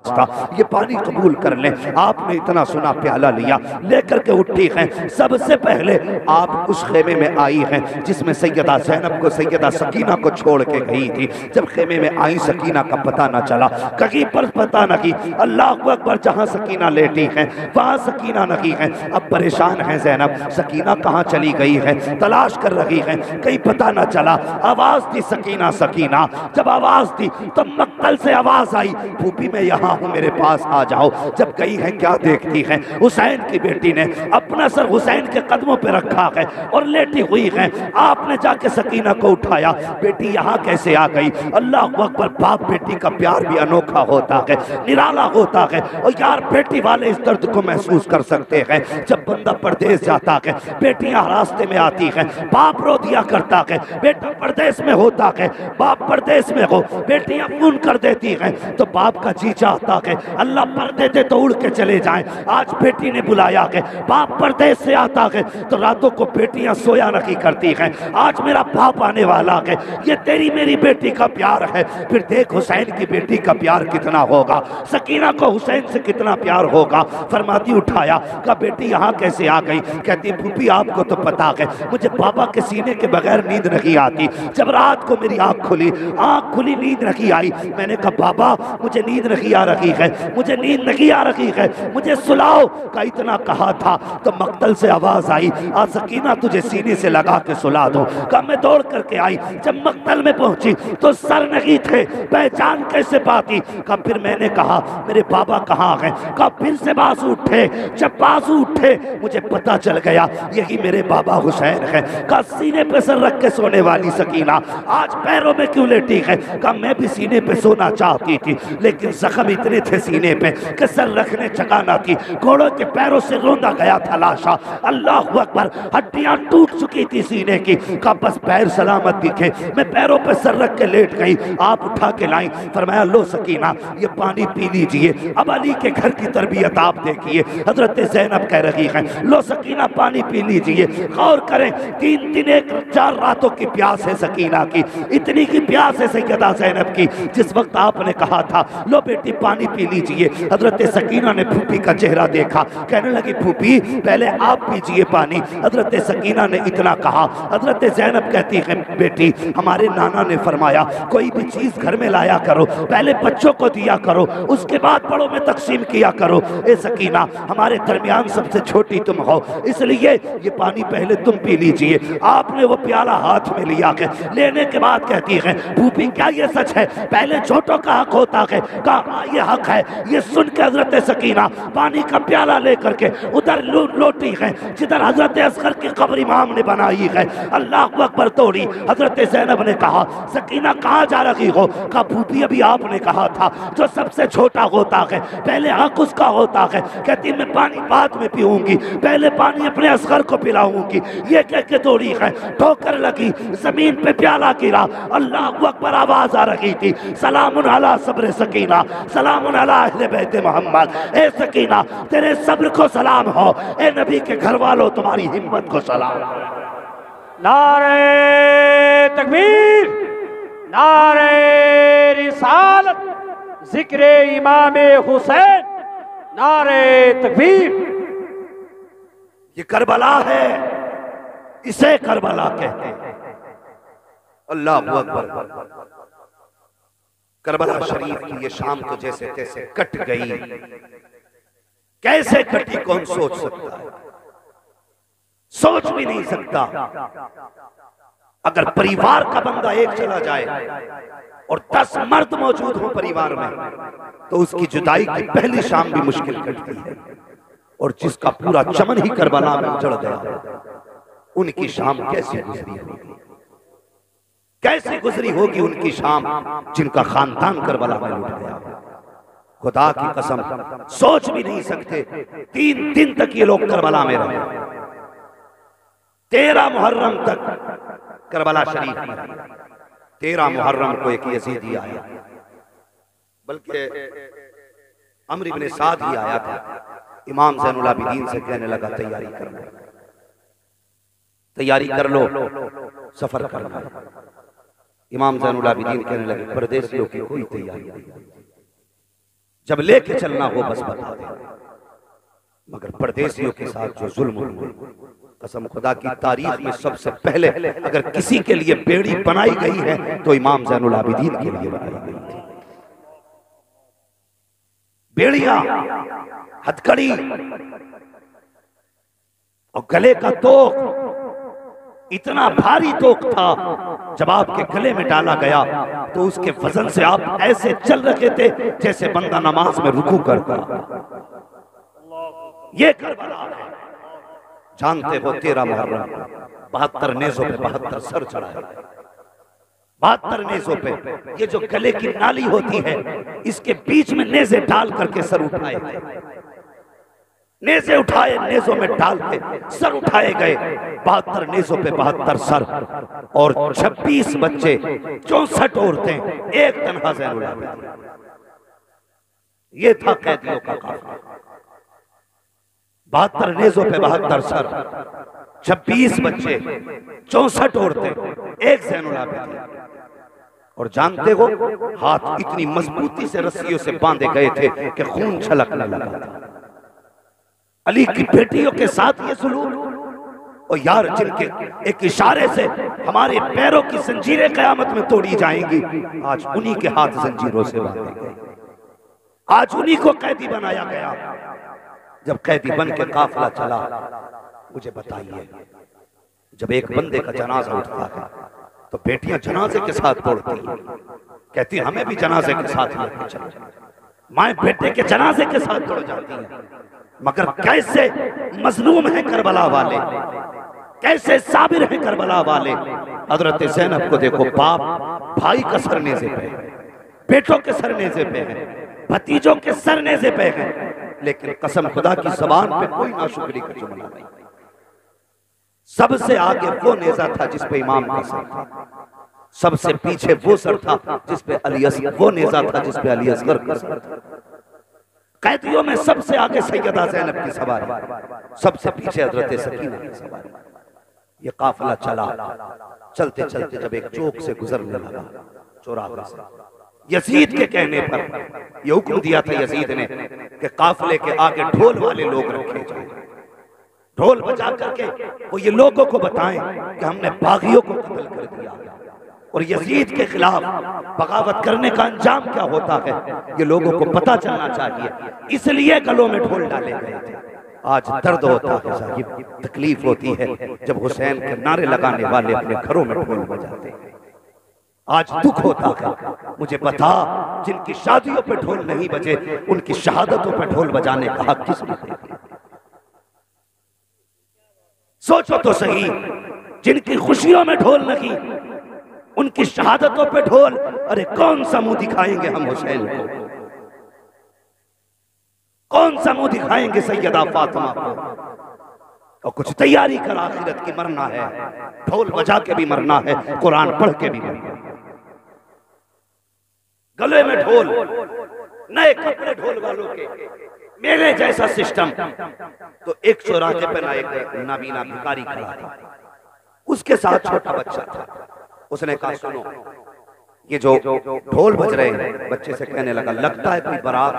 वास्ता ये पानी कबूल कर लें। आपने इतना सुना प्याला लिया, लेकर के उठी हैं। सबसे पहले आप उस खेमे में आई हैं जिसमें सैयदा ज़ैनब को, सैयदा सकीना को छोड़ के गई थी। जब खेमे में आई, सकीना का पता न चला, कहीं पर पता नहीं। अल्लाह अकबर, जहाँ सकीना लेटी है वहाँ सकीना नहीं है। अब परेशान है ज़ैनब, सकीना कहाँ चली गई है, तलाश कर रही है, कहीं पता न चला। आवाज़ दी सकीना सकीना, जब आवाज़ दी तो मक्तल से आवाज़ आई, फूफी मैं यहाँ हूँ, मेरे पास आ जाओ। जब गई है क्या देखती है, हुसैन की बेटी ने अपना सर हुसैन के कदमों पे रखा है और लेटी हुई है। आपने जाके सकीना को उठाया, बेटी यहाँ कैसे आ गई। अल्लाह अकबर, बाप बेटी का प्यार भी अनोखा होता है, निराला होता है। और यार बेटी वाले इस दर्द को महसूस कर सकते हैं। जब बंदा परदेश जाता है, बेटियां रास्ते में आती हैं, बाप रो दिया करता है। बेटा परदेश में होता है, बाप परदेश में हो, बेटियां फोन कर देती हैं तो बाप का जी चाहता है अल्लाह पर्दे दे तो उड़ के चले जाएं। आज बेटी ने बुलाया है, बाप परदेश से आता है तो रातों को बेटियां सोया नहीं करती हैं। आज मेरा बाप आने वाला है, ये तेरी मेरी बेटी का प्यार है। फिर देख हुसैन की बेटी का प्यार कितना होगा, सकीना को हुसैन से कितना प्यार होगा। फरमाती उठाया, कहा बेटी यहाँ कैसे आ गई। कहती फूफी आपको तो पता है मुझे बाबा के सीने के बगैर नींद नहीं आती। जब रात को मेरी आँख खुली नींद नहीं आई। मैंने कहा बाबा मुझे नींद नहीं आ रही है, मुझे नींद नहीं आ रही है, मुझे सुलाओ। का इतना कहा था तो मक्तल से आवाज आई, आ सकीना तुझे सीने से लगा के सुला दो। का मैं दौड़ करके आई, जब मक्तल में पहुंची तो सर नहीं थे, पहचान कैसे पाती। का फिर मैंने कहा मेरे बाबा कहाँ हैं। का फिर से बाजू उठे, जब बाजू उठे मुझे पता चल गया यही मेरे बाबा हुसैन है। का सीने पे सर रख के सोने वाली सकीना आज पैरों में क्यों लेटी है। का मैं भी सीने पे सोना चाहती थी लेकिन जख्म इतने थे सीने पे कि सर रखने जगह ना थी। घोड़ों के पैरों से रोंदा गया था लाशा। अल्लाह अकबर, हड्डियां टूट चुकी थी सीने की। का बस पैर सलामत दिखे, मैं पैरों पे सर रख के लेट गई। आप उठा के लाई, फरमाया लो सकीना ये पानी पी लीजिए। अब अली के घर की तरबियत आप देखिए, हजरत ज़ैनब कह रही है लो सकीना पानी पी लीजिए। गौर करें 3 दिन 4 रातों की प्यास है सकीना की, इतनी की प्यास है सैयदा ज़ैनब की। जिस वक्त आपने कहा था लो बेटी पानी पी लीजिए, हजरत सकीना ने फूफी का चेहरा देखा, कहने लगी फूफी पहले आप पीजिए पानी। हजरत सकीना ने इतना कहा, हजरत ज़ैनब कहती है बेटी हमारे नाना ने फरमाया कोई भी चीज घर में लाया करो पहले बच्चों को दिया करो, उसके बाद बड़ों में तकसीम किया करो। ए सकीना हमारे दरमियान सबसे छोटी तुम हो, इसलिए ये पानी पहले तुम पी लीजिए। आपने वो प्याला हाथ में लिया है, लेने के बाद कहती है फूफी क्या ये सच है पहले छोटों का हक होता है। कहा ये हक है। ये सुन के हजरत सकीना पानी का प्याला लेकर के उधर लौटी है जिधर हजरत असगर की कब्र इमाम ने बनाई है। अल्लाह अकबर तोड़ी। हजरत ज़ैनब ने कहा सकीना कहाँ जा रही हो। कहा फूफी अभी आपने कहा था जो सबसे छोटा होता है पहले हक उसका होता है। कहती मैं पानी बाद में पीऊंगी, पहले पानी अपने असगर को पिलाऊंगी। ये कह के तोड़ी है, ठोकर लगी, जमीन पे प्याला गिरा। अल्लाह अकबर आवाज आ रही थी सलामुन अला सब्र सकीना, सलामुन अला अहले बैत मोहम्मद। ए सकीना तेरे सब्र को सलाम हो, ए नबी के घर वालों तुम्हारी हिम्मत को सलाम। नारे तकबीर, नारे रिसालत, जिक्र इमाम हुसैन, नारे तकबीर। ये करबला है, इसे करबला कहते हैं। अल्लाह अकबर। करबला शरीफ की ये शाम तो जैसे तैसे कट गई, कैसे कटी कौन सोच सकता है, सोच भी नहीं सकता। अगर परिवार का बंदा एक चला जाए और 10 मर्द मौजूद हो परिवार में तो उसकी जुदाई की पहली शाम भी मुश्किल कटती है। और जिसका पूरा चमन ही करबला में उजड़ गया उनकी शाम कैसे गुजरी होगी, कैसे गुजरी होगी उनकी शाम जिनका खानदान करबला में लुट गया। खुदा की कसम सोच भी नहीं सकते। 3 दिन तक ये लोग करबला में रहे, 13 मुहर्रम तक करबला शरीफ में। 13 मुहर्रम को एक यजीदी आया, बल्कि अम्र इब्न साद ही आया था। इमाम ज़ैनुल आबिदीन से कहने लगा तैयारी कर लो, तैयारी कर लो, सफर करना। इमाम ज़ैनुल आबिदीन कहने लगे परदेसियों की कोई तैयारी नहीं, जब लेके चलना हो बस बता देना। मगर परदेसियों के साथ जो जुल्म हुए, कसम खुदा की तारीख में सबसे पहले अगर किसी के लिए बेड़ी बनाई गई है तो इमाम ज़ैनुल आबिदीन के लिए बनाई गई थी। बेड़ियां, हथकड़ी और गले का तोक, इतना भारी तोक था जब आपके गले में डाला गया तो उसके वजन से आप ऐसे चल रहे थे जैसे बंदा नमाज में रुकू करता। ये करबला है। जानते हो 13 मुहर्रम 72 नेज़ों पे 72 सर चढ़ाए, 72 नेज़ों पे। ये जो गले की नाली होती है इसके बीच में नेज़े डाल करके सर उठाए गए, नेज़े उठाए, नेज़ों में डाल के सर उठाए गए। 72 नेज़ों पे 72 सर और 26 बच्चे, 64 औरतें, एक तन्हा ज़ैनुल आबिदीन। ये था कैदियों का काफिला। 72 नेज़ों पे 72 सर, 26 बच्चे, 64 औरतें, एक ज़ैनुल आबिदीन। और जानते हो हाथ इतनी मजबूती से रस्सियों से बांधे गए थे कि खून छलकने लगा था। अली की बेटियों के साथ ये सुलूक, और यार जिनके एक इशारे से हमारे पैरों की जंजीरें कयामत में तोड़ी जाएंगी, आज उन्हीं के हाथ जंजीरों से बांधे गए, आज उन्हीं को कैदी बनाया गया। जब कैदी बन के काफिला चला, मुझे बताइए, जब एक बंदे का जनाजा उठता है तो बेटियां जनाजे के साथ दौड़ती हैं, कहती हमें भी जनाजे के साथ लेके चलो। माए बेटे के जनाजे के साथ दौड़ जाती हैं। मगर कैसे मजलूम है करबला वाले, कैसे साबिर है करबला वाले। हजरत ज़ैनब को देखो, बाप भाई का सर नेज़े पे है, बेटों के सर नेज़े पे है, भतीजों के सर नेज़े पे है, लेकिन कसम खुदा की ज़बान पे कोई नाशुक्री का जुमला नहीं। सबसे आगे वो नेज़ा था जिस पे इमाम का सर था, सबसे पीछे वो सर था जिस पे अली असगर, वो नेज़ा था जिस पे अली असगर का सर था। कैदियों में सबसे आगे सैयदा ज़ैनब की सवारी, सबसे पीछे हज़रत सकीना की सवारी। ये काफिला चला, चलते चलते जब एक चौक से गुजरने लगा, चौराहे से, यजीद के कहने पर ये हुक्म दिया था यजीद ने कि काफिले के आगे ढोल वाले लोग रखे जाएं, ढोल बजा करके वो ये लोगों को बताएं कि हमने बागियों को कत्ल कर दिया और यजीद के खिलाफ बगावत करने का अंजाम क्या होता है ये लोगों को पता चलना चाहिए, इसलिए गलों में ढोल डाले गए थे। आज दर्द होता है साहिब, तकलीफ होती है जब हुसैन के नारे लगाने वाले अपने घरों में ढोल बजाते हैं। आज दुख होता है, मुझे बता जिनकी शादियों पे ढोल नहीं बजे उनकी शहादतों पे ढोल बजाने का हक किसने दिया? सोचो तो सही, जिनकी खुशियों में ढोल नहीं उनकी शहादतों पे ढोल। अरे कौन सा मुंह दिखाएंगे हम हुसैन को, कौन सा मुंह दिखाएंगे सैयदा फातिमा को? और कुछ तैयारी कर, आखिरत की मरना है, ढोल बजा के भी मरना है, कुरान पढ़ के भी मरना है। गले में ढोल, नए कपड़े ढोल वालों के, मेरे जैसा सिस्टम। तो एक चौराहे पे ना एक नाबीना भिखारी खड़ा था, उसके साथ छोटा बच्चा था। उसने कहा सुनो, ये जो ढोल बज रहे हैं, बच्चे से कहने लगा लगता है कोई बारात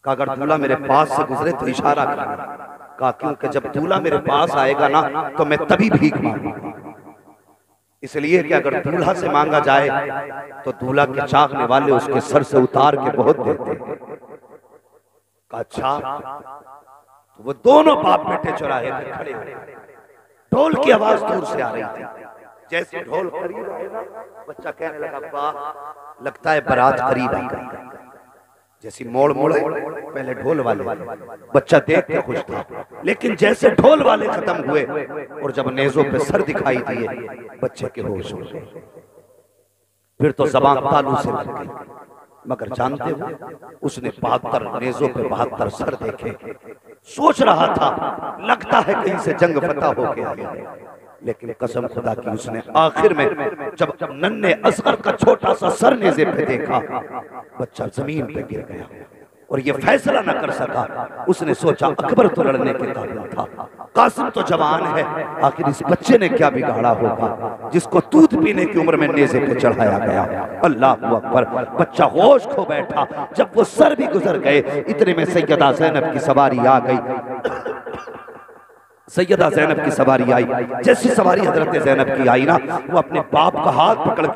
का, अगर दूल्हा मेरे पास से गुजरे तो इशारा करना। कहा क्योंकि जब दूल्हा मेरे पास आएगा ना तो मैं तभी भीख मांगूंगा, इसलिए कि अगर दूल्हा से मांगा जाए तो दूल्हा के चाहने वाले उसके सर से उतार के बहुत देते हैं। कहा अच्छा। तो वो दोनों बाप बेटे चौराहे पे खड़े हुए, ढोल की आवाज दूर से आ रही थी। जैसे ढोल करीब आए ना, बच्चा कहने लगा वाह लगता है बारात करीब आ गई। जैसी मोड़ मोड़े, पहले ढोल वाले, बच्चा देख के खुश था, लेकिन जैसे ढोल वाले खत्म हुए और जब नेज़ों पे सर दिखाई दिए, बच्चे के होश हो गए। फिर तो ज़बान तालू से लग गई। मगर जानते हो, उसने 72 नेज़ों पे 72 सर देखे। सोच रहा था लगता है कहीं से जंग फतह हो के आया, लेकिन कसम खुदा की उसने आखिर में जब नन्हे असगर का छोटा सा सर नेज़े पे देखा, बच्चा जमीन पे गिर गया और ये फैसला न कर सका। उसने सोचा अकबर तो लड़ने के काबिल था, कासिम तो जवान है, आखिर इस बच्चे ने क्या बिगाड़ा होगा जिसको दूध पीने की उम्र में नेज़े पे चढ़ाया गया। अल्लाह अकबर। बच्चा होश खो बैठा। जब वो सर भी गुजर गए, इतने में सैयदा ज़ैनब की सवारी आ गई। सैयदा ज़ैनब की सवारी आई। जैसी सवारी हजरत ज़ैनब की आई ना, वो अपने बाप का हाथ पकड़ के